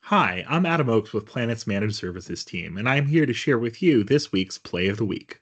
Hi, I'm Adam Oakes with Planet's Managed Services team, and I'm here to share with you this week's Play of the Week.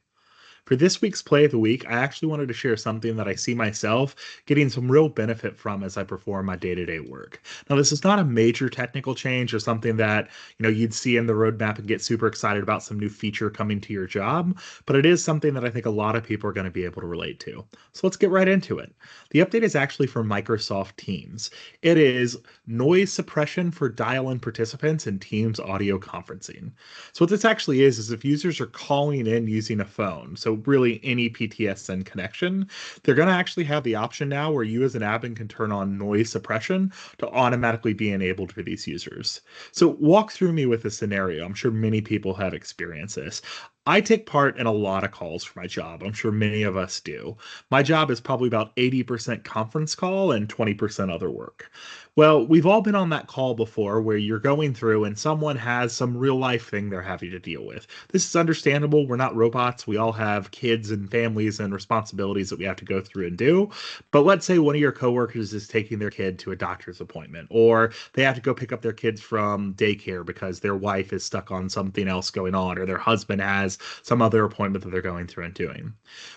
For this week's Play of the Week, I actually wanted to share something that I see myself getting some real benefit from as I perform my day-to-day work. Now, this is not a major technical change or something that, you'd see in the roadmap and get super excited about some new feature coming to your job, but it is something that I think a lot of people are going to be able to relate to. So let's get right into it. The update is actually from Microsoft Teams. It is noise suppression for dial-in participants in Teams audio conferencing. So what this actually is if users are calling in using a phone, so really any PTSN connection, they're going to actually have the option now where you as an admin can turn on noise suppression to automatically be enabled for these users. So walk through me with a scenario. I'm sure many people have experienced this. I take part in a lot of calls for my job. I'm sure many of us do. My job is probably about 80% conference call and 20% other work. Well, we've all been on that call before where you're going through and someone has some real life thing they're having to deal with. This is understandable. We're not robots. We all have kids and families and responsibilities that we have to go through and do. But let's say one of your coworkers is taking their kid to a doctor's appointment, or they have to go pick up their kids from daycare because their wife is stuck on something else going on, or their husband has some other appointment that they're going through and doing.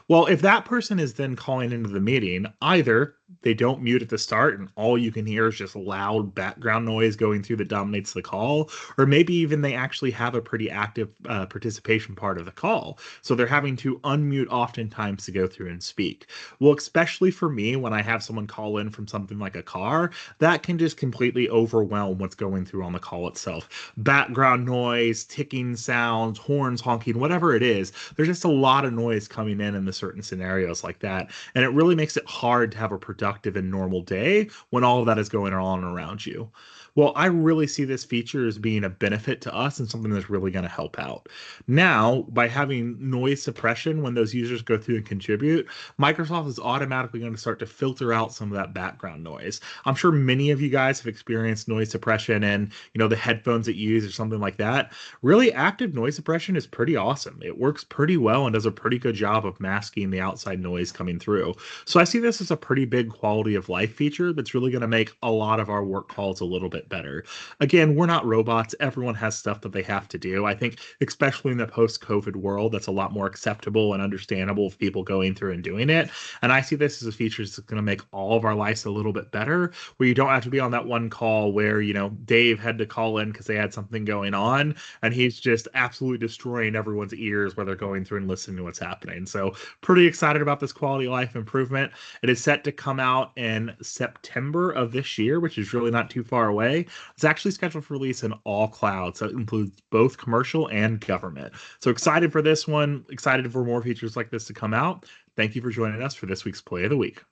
Well, if that person is then calling into the meeting, either they don't mute at the start and all you can hear is just loud background noise going through that dominates the call, or maybe even they actually have a pretty active participation part of the call. So they're having to unmute oftentimes to go through and speak. Well, especially for me, when I have someone call in from something like a car, that can just completely overwhelm what's going through on the call itself. Background noise, ticking sounds, horns honking, whatever it is, there's just a lot of noise coming in the certain scenarios like that. And it really makes it hard to have a productive and normal day when all of that is going on around you. Well, I really see this feature as being a benefit to us and something that's really going to help out. Now, by having noise suppression when those users go through and contribute, Microsoft is automatically going to start to filter out some of that background noise. I'm sure many of you guys have experienced noise suppression and, the headphones that you use or something like that. Really, active noise suppression is pretty awesome. It works pretty well and does a pretty good job of masking the outside noise coming through. So I see this as a pretty big quality of life feature that's really going to make a lot of our work calls a little bit better. Again, we're not robots. Everyone has stuff that they have to do. I think, especially in the post-COVID world, that's a lot more acceptable and understandable of people going through and doing it. And I see this as a feature that's going to make all of our lives a little bit better, where you don't have to be on that one call where, Dave had to call in because they had something going on, and he's just absolutely destroying everyone's ears while they're going through and listening to what's happening. So pretty excited about this quality of life improvement. It is set to come out in September of this year, which is really not too far away. It's actually scheduled for release in all clouds, so it includes both commercial and government. So excited for this one, excited for more features like this to come out. Thank you for joining us for this week's Play of the Week.